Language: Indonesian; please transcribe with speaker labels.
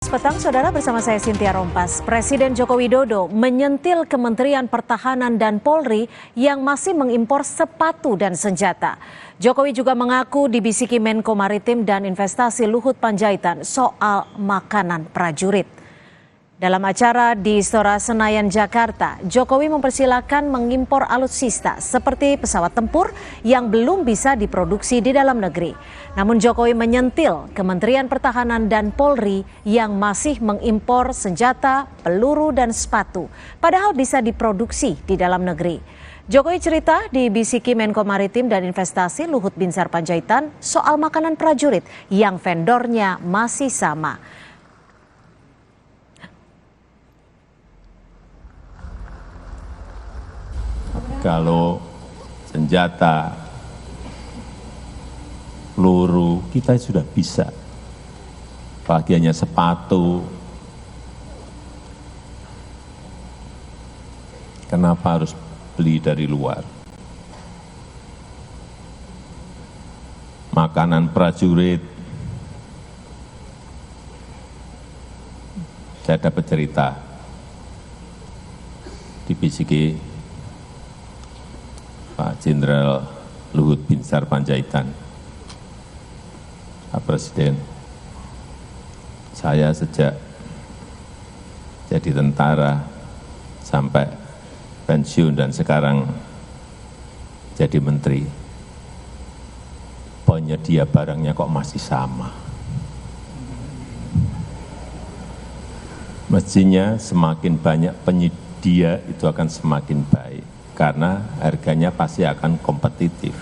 Speaker 1: Petang, saudara, bersama saya Cynthia Rompas. Presiden Joko Widodo menyentil Kementerian Pertahanan dan Polri yang masih mengimpor sepatu dan senjata. Jokowi juga mengaku dibisiki Menko Maritim dan Investasi Luhut Panjaitan soal makanan prajurit. Dalam acara di Istora Senayan, Jakarta, Jokowi mempersilahkan mengimpor alutsista seperti pesawat tempur yang belum bisa diproduksi di dalam negeri. Namun Jokowi menyentil Kementerian Pertahanan dan Polri yang masih mengimpor senjata, peluru, dan sepatu, padahal bisa diproduksi di dalam negeri. Jokowi cerita dibisiki Menko Maritim dan Investasi Luhut Binsar Panjaitan soal makanan prajurit yang vendornya masih sama.
Speaker 2: Kalau senjata, peluru, kita sudah bisa. Apalagi hanya sepatu. Kenapa harus beli dari luar? Makanan prajurit. Saya dapat cerita dibisiki Pak Jenderal Luhut Binsar Panjaitan. Pak Presiden, saya sejak jadi tentara sampai pensiun dan sekarang jadi menteri, penyedia barangnya kok masih sama. Mestinya semakin banyak penyedia itu akan semakin baik, karena harganya pasti akan kompetitif.